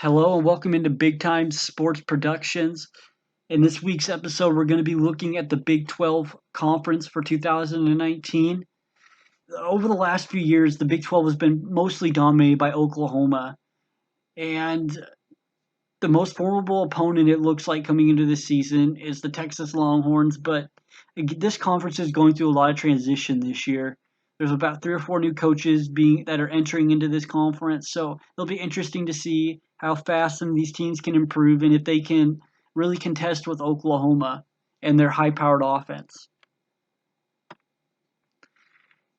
Hello and welcome into Big Time Sports Productions. In this week's episode, we're going to be looking at the Big 12 Conference for 2019. Over the last few years, the Big 12 has been mostly dominated by Oklahoma. And the most formidable opponent it looks like coming into this season is the Texas Longhorns. But this conference is going through a lot of transition this year. There's about 3 or 4 new coaches that are entering into this conference, so it'll be interesting to see how fast some of these teams can improve and if they can really contest with Oklahoma and their high-powered offense.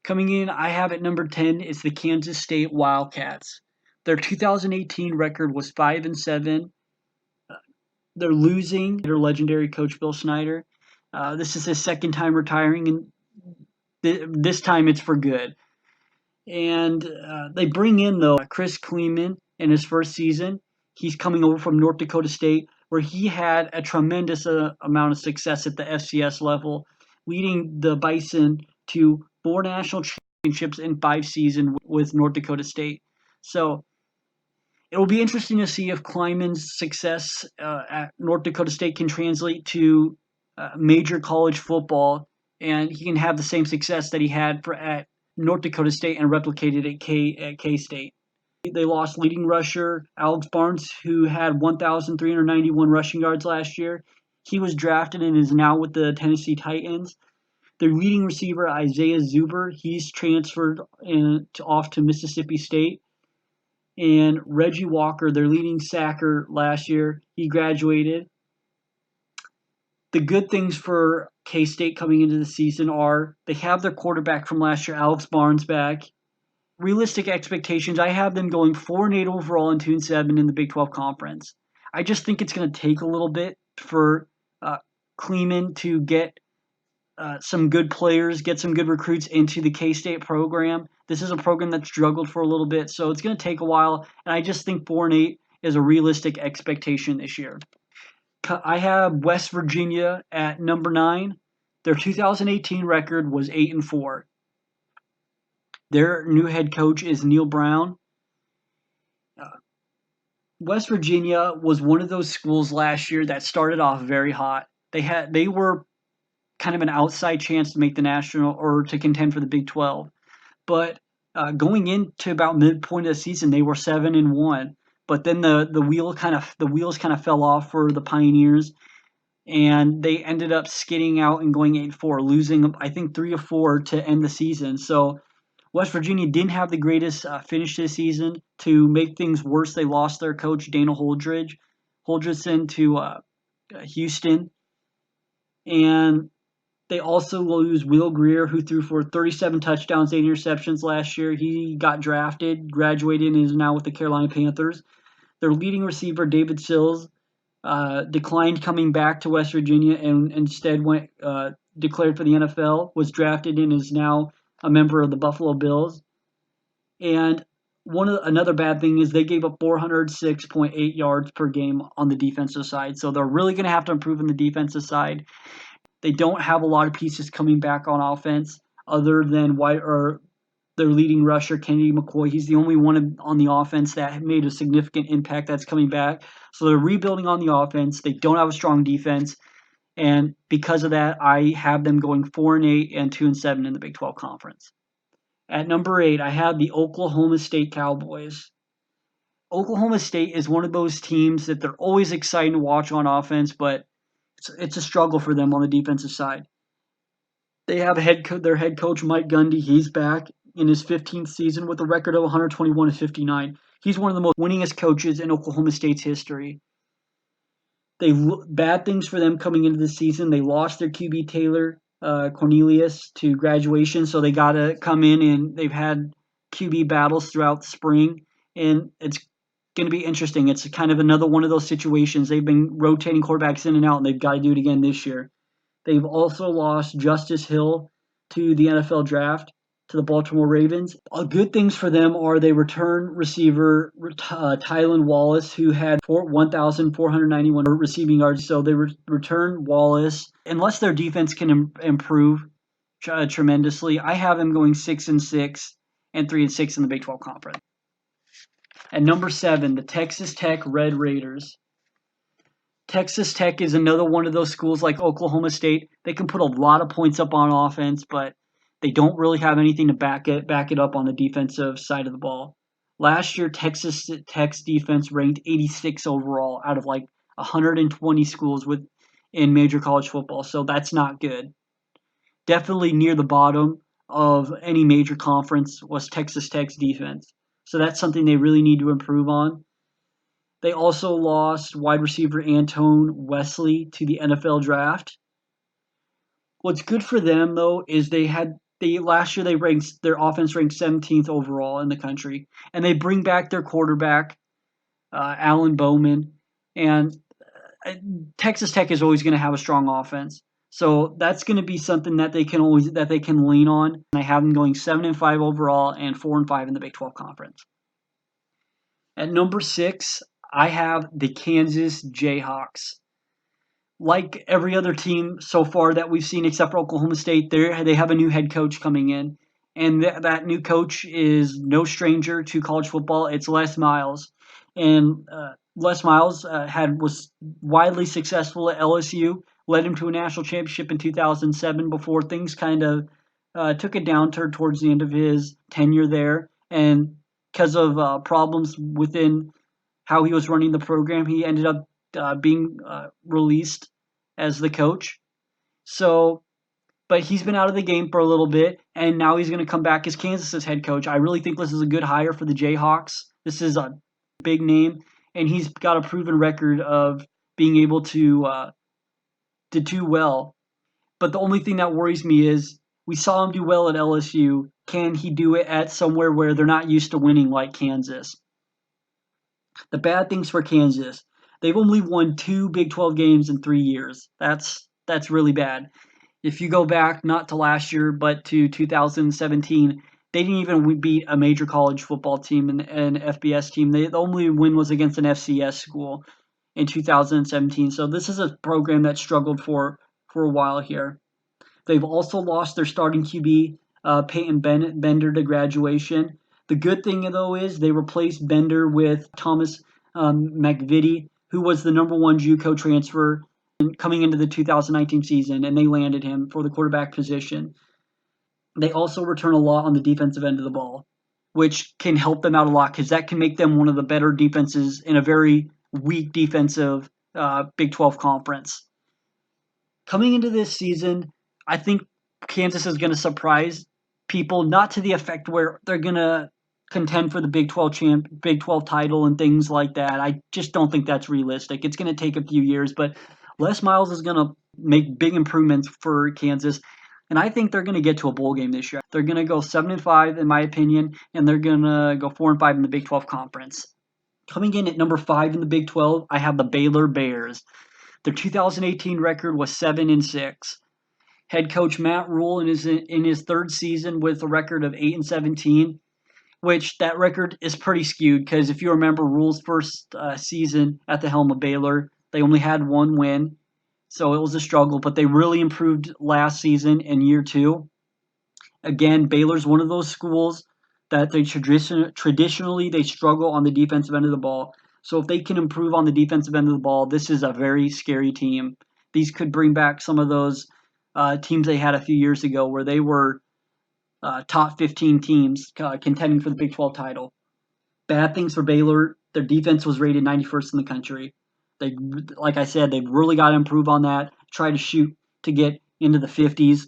Coming in, I have at number 10 is the Kansas State Wildcats. Their 2018 record was 5-7. They're losing their legendary coach Bill Snyder. This is his second time retiring, and this time it's for good. And they bring in, though, Chris Klieman in his first season. He's coming over from North Dakota State, where he had a tremendous amount of success at the FCS level, leading the Bison to 4 national championships in 5 seasons with North Dakota State. So it will be interesting to see if Klieman's success at North Dakota State can translate to major college football, and he can have the same success that he had at North Dakota State and replicated at K-State. They lost leading rusher Alex Barnes, who had 1,391 rushing yards last year. He was drafted and is now with the Tennessee Titans. Their leading receiver, Isaiah Zuber, he's transferred off to Mississippi State. And Reggie Walker, their leading sacker last year, he graduated. The good things for K-State coming into the season are they have their quarterback from last year, Alex Barnes, back. Realistic expectations, I have them going 4-8 overall and 2-7 in the Big 12 Conference. I just think it's going to take a little bit for Klieman to get some good players, get some good recruits into the K-State program. This is a program that struggled for a little bit, so it's going to take a while, and I just think 4-8 is a realistic expectation this year. I have West Virginia at number 9. Their 2018 record was 8-4. Their new head coach is Neil Brown. West Virginia was one of those schools last year that started off very hot. They were kind of an outside chance to make the national or to contend for the Big 12. But going into about midpoint of the season, they were 7-1. But then the wheels kind of fell off for the Pioneers, and they ended up skidding out and going 8-4, losing I think 3 or 4 to end the season. So West Virginia didn't have the greatest finish this season. To make things worse, they lost their coach Dana Holgorsen to Houston, and they also lose Will Grier, who threw for 37 touchdowns, 8 interceptions last year. He got drafted, graduated, and is now with the Carolina Panthers. Their leading receiver, David Sills, declined coming back to West Virginia and instead declared for the NFL, was drafted, and is now a member of the Buffalo Bills. And another bad thing is they gave up 406.8 yards per game on the defensive side. So they're really going to have to improve on the defensive side. They don't have a lot of pieces coming back on offense other than their leading rusher, Kennedy McCoy. He's the only one on the offense that made a significant impact that's coming back. So they're rebuilding on the offense. They don't have a strong defense. And because of that, I have them going 4-8 and 2-7 in the Big 12 Conference. At number 8, I have the Oklahoma State Cowboys. Oklahoma State is one of those teams that they're always exciting to watch on offense, but it's a struggle for them on the defensive side. They have their head coach, Mike Gundy. He's back in his 15th season with a record of 121-59. He's one of the most winningest coaches in Oklahoma State's history. Bad things for them coming into the season. They lost their QB Taylor Cornelius to graduation, so they got to come in, and they've had QB battles throughout the spring, and it's going to be interesting. It's kind of another one of those situations. They've been rotating quarterbacks in and out, and they've got to do it again this year. They've also lost Justice Hill to the NFL draft, to the Baltimore Ravens. Good things for them are they return receiver Tylan Wallace, who had 1,491 receiving yards. So they return Wallace. Unless their defense can improve tremendously, I have them going 6-6 and 3-6 in the Big 12 Conference. At number 7, the Texas Tech Red Raiders. Texas Tech is another one of those schools like Oklahoma State. They can put a lot of points up on offense, but they don't really have anything to back it up on the defensive side of the ball. Last year, Texas Tech's defense ranked 86 overall out of like 120 schools in major college football, so that's not good. Definitely near the bottom of any major conference was Texas Tech's defense. So that's something they really need to improve on. They also lost wide receiver Antone Wesley to the NFL draft. What's good for them though is last year their offense ranked 17th overall in the country, and they bring back their quarterback Alan Bowman, and Texas Tech is always going to have a strong offense. So that's going to be something that they can lean on. And I have them going 7-5 overall and 4-5 in the Big 12 Conference. At number 6, I have the Kansas Jayhawks. Like every other team so far that we've seen, except for Oklahoma State, they have a new head coach coming in, and that new coach is no stranger to college football. It's Les Miles, and Les Miles was widely successful at LSU, led him to a national championship in 2007 before things kind of took a downturn towards the end of his tenure there, and because of problems within how he was running the program, he ended up being released as the coach. So, but he's been out of the game for a little bit, and now he's going to come back as Kansas's head coach. I really think this is a good hire for the Jayhawks. This is a big name, and he's got a proven record of being able to do well. But the only thing that worries me is we saw him do well at LSU. Can he do it at somewhere where they're not used to winning like Kansas? The bad things for Kansas, they've only won 2 Big 12 games in 3 years. That's really bad. If you go back not to last year but to 2017, they didn't even beat a major college football team, an FBS team. The only win was against an FCS school in 2017. So this is a program that struggled for a while here. They've also lost their starting QB, Peyton Bender, to graduation. The good thing, though, is they replaced Bender with Thomas McVitie, who was the number 1 JUCO transfer coming into the 2019 season, and they landed him for the quarterback position. They also return a lot on the defensive end of the ball, which can help them out a lot because that can make them one of the better defenses in a very weak defensive Big 12 conference. Coming into this season, I think Kansas is going to surprise people, not to the effect where they're going to contend for the Big 12 title and things like that. I just don't think that's realistic. It's going to take a few years, but Les Miles is going to make big improvements for Kansas, and I think they're going to get to a bowl game this year. They're going to go 7-5 in my opinion, and they're going to go 4-5 in the Big 12 Conference. Coming in at number 5 in the Big 12, I have the Baylor Bears. Their 2018 record was 7-6. Head coach Matt Rhule in his third season with a record of 8-17, which that record is pretty skewed because if you remember Rhule's first season at the helm of Baylor, they only had 1 win, so it was a struggle. But they really improved last season in year 2. Again, Baylor's one of those schools that they traditionally they struggle on the defensive end of the ball. So if they can improve on the defensive end of the ball, this is a very scary team. These could bring back some of those teams they had a few years ago where they were top 15 teams contending for the Big 12 title. Bad things for Baylor, their defense was rated 91st in the country. Like I said, they've really got to improve on that, try to shoot to get into the 50s.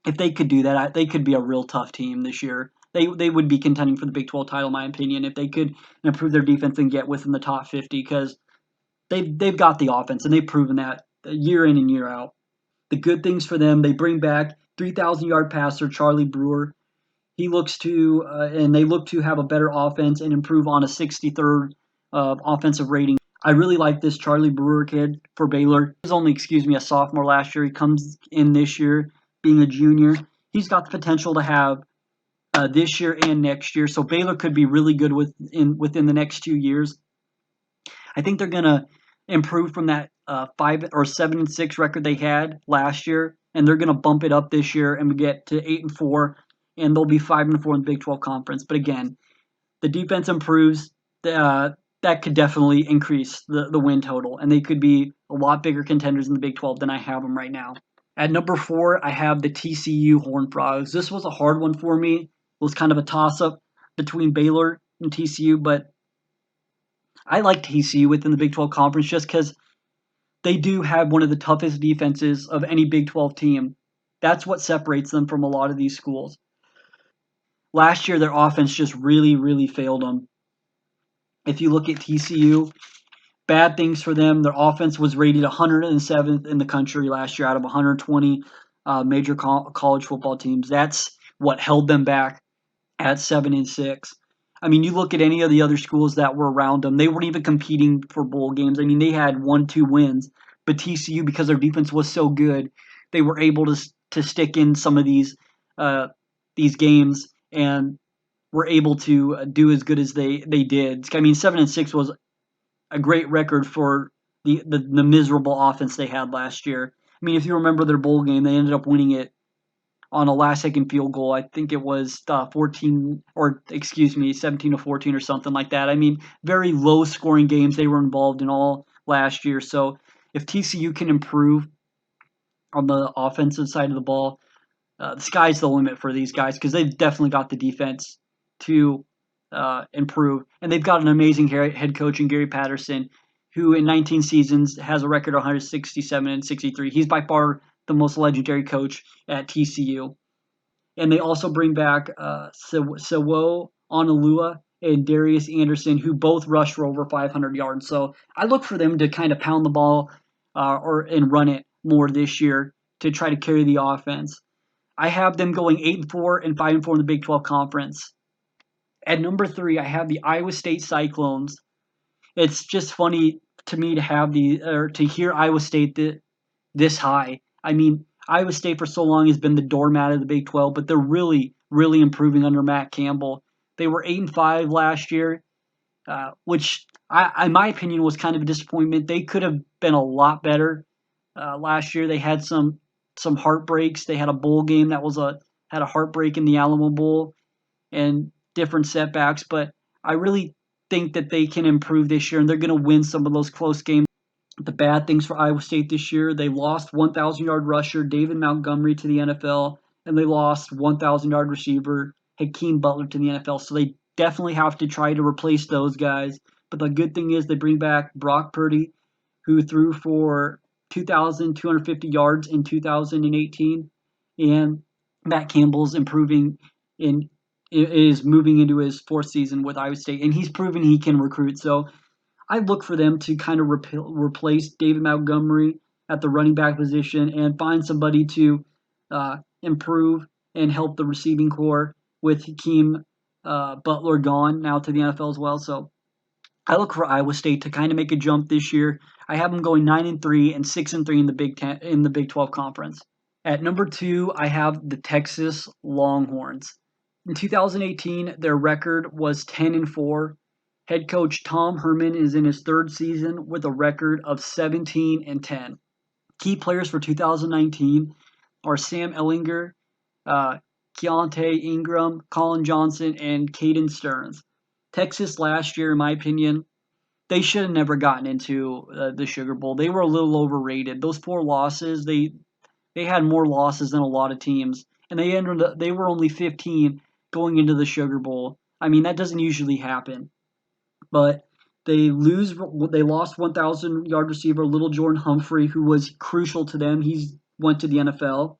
If they could do that, they could be a real tough team this year. They would be contending for the Big 12 title, in my opinion, if they could improve their defense and get within the top 50 because they've got the offense, and they've proven that year in and year out. The good things for them, they bring back 3,000-yard passer Charlie Brewer. They look to have a better offense and improve on a 63rd offensive rating. I really like this Charlie Brewer kid for Baylor. He was only, a sophomore last year. He comes in this year being a junior. He's got the potential to have this year and next year. So Baylor could be really good within the next 2 years. I think they're going to improve from that 5 or 7-6 record they had last year, and they're going to bump it up this year and get to 8-4, and they'll be 5-4 in the Big 12 Conference. But again, the defense improves. uh, that could definitely increase the win total, and they could be a lot bigger contenders in the Big 12 than I have them right now. At number 4, I have the TCU Horned Frogs. This was a hard one for me. It was kind of a toss-up between Baylor and TCU, but I like TCU within the Big 12 conference just because they do have one of the toughest defenses of any Big 12 team. That's what separates them from a lot of these schools. Last year, their offense just really, really failed them. If you look at TCU, bad things for them. Their offense was rated 107th in the country last year out of 120 major college football teams. That's what held them back at 7-6. I mean, you look at any of the other schools that were around them; they weren't even competing for bowl games. I mean, they had 1-2 wins, but TCU, because their defense was so good, they were able to stick in some of these games and were able to do as good as they did. I mean, 7-6 was a great record for the miserable offense they had last year. I mean, if you remember their bowl game, they ended up winning it on a last second field goal. I think it was 14 or excuse me, 17-14 or something like that. I mean, very low scoring games they were involved in all last year. So if TCU can improve on the offensive side of the ball, the sky's the limit for these guys because they've definitely got the defense to improve. And they've got an amazing head coach in Gary Patterson, who in 19 seasons has a record of 167-63. He's by far the most legendary coach at TCU. And they also bring back Sewo Onalua and Darius Anderson, who both rushed for over 500 yards. So I look for them to kind of pound the ball and run it more this year to try to carry the offense. I have them going 8-4 and 5-4 in the Big 12 Conference. At number 3, I have the Iowa State Cyclones. It's just funny to me to hear Iowa State this high. I mean, Iowa State for so long has been the doormat of the Big 12, but they're really, really improving under Matt Campbell. They were 8-5 last year, which in my opinion was kind of a disappointment. They could have been a lot better last year. They had some heartbreaks. They had a bowl game that had a heartbreak in the Alamo Bowl and different setbacks, but I really think that they can improve this year and they're going to win some of those close games. The bad things for Iowa State this year, they lost 1,000-yard rusher David Montgomery to the NFL, and they lost 1,000-yard receiver Hakeem Butler to the NFL. So they definitely have to try to replace those guys. But the good thing is they bring back Brock Purdy, who threw for 2,250 yards in 2018, and Matt Campbell's improving in is moving into his 4th season with Iowa State, and he's proven he can recruit. So I look for them to kind of replace David Montgomery at the running back position and find somebody to improve and help the receiving corps with Hakeem Butler gone now to the NFL as well. So I look for Iowa State to kind of make a jump this year. I have them going 9-3 and 6-3 in the Big 12 conference. At number 2, I have the Texas Longhorns. In 2018, their record was 10-4. Head coach Tom Herman is in his 3rd season with a record of 17-10. Key players for 2019 are Sam Ehlinger, Keontae Ingram, Colin Johnson, and Caden Stearns. Texas last year, in my opinion, they should have never gotten into the Sugar Bowl. They were a little overrated. Those 4 losses, they had more losses than a lot of teams, and they were only 15 going into the Sugar Bowl. I mean, that doesn't usually happen. But they lost 1,000-yard receiver Little Jordan Humphrey, who was crucial to them. He went to the NFL.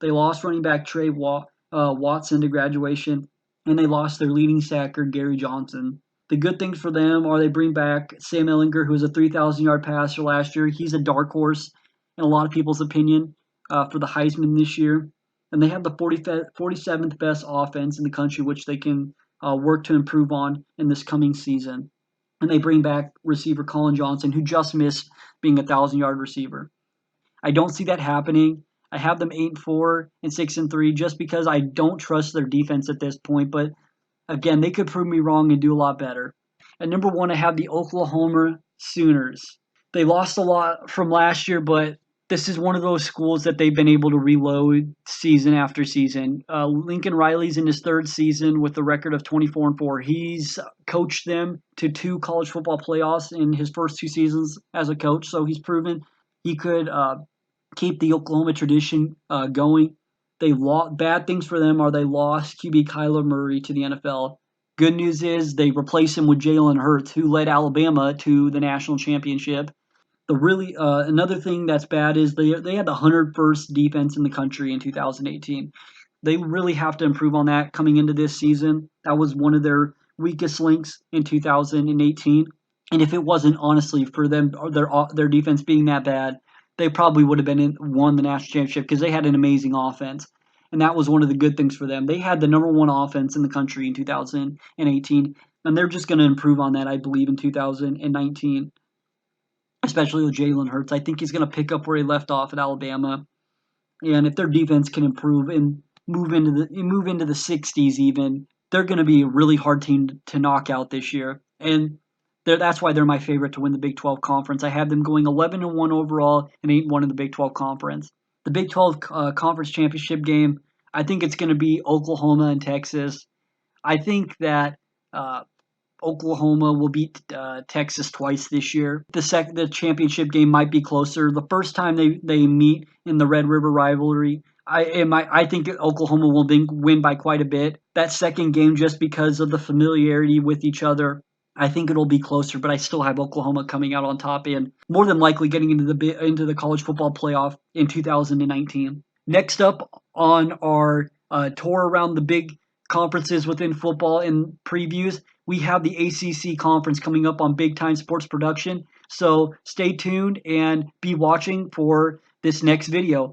They lost running back Trey Watson to graduation, and they lost their leading sacker Gary Johnson. The good things for them are they bring back Sam Ehlinger, who was a 3,000-yard passer last year. He's a dark horse in a lot of people's opinion for the Heisman this year. And they have the 47th best offense in the country, which they can work to improve on in this coming season. And they bring back receiver Colin Johnson, who just missed being a 1,000-yard receiver. I don't see that happening. I have them 8-4 and 6-3 just because I don't trust their defense at this point. But again, they could prove me wrong and do a lot better. At number 1, I have the Oklahoma Sooners. They lost a lot from last year, but this is one of those schools that they've been able to reload season after season. Lincoln Riley's in his third season with a record of 24-4. He's coached them to 2 college football playoffs in his first 2 seasons as a coach, so he's proven he could keep the Oklahoma tradition going. They lost. Bad things for them are they lost QB Kyler Murray to the NFL. Good news is they replace him with Jalen Hurts, who led Alabama to the national championship. The really another thing that's bad is they had the 101st defense in the country in 2018. They really have to improve on that coming into this season. That was one of their weakest links in 2018. And if it wasn't honestly for them their defense being that bad, they probably would have won the national championship because they had an amazing offense. And that was one of the good things for them. They had the number 1 offense in the country in 2018, and they're just going to improve on that, I believe, in 2019, especially with Jalen Hurts. I think he's going to pick up where he left off at Alabama, and if their defense can improve and move into the 60s, even they're going to be a really hard team to knock out this year. And that's why they're my favorite to win the Big 12 conference. I have them going 11-1 overall and 8-1 in the Big 12 conference. The Big 12 conference championship game, I think it's going to be Oklahoma and Texas. I think that Oklahoma will beat Texas twice this year. The championship game might be closer. The first time they meet in the Red River rivalry, I think Oklahoma will win by quite a bit. That second game, just because of the familiarity with each other, I think it'll be closer. But I still have Oklahoma coming out on top and more than likely getting into the college football playoff in 2019. Next up on our tour around the big conferences within football and previews, we have the ACC conference coming up on Big Time Sports Production. So stay tuned and be watching for this next video.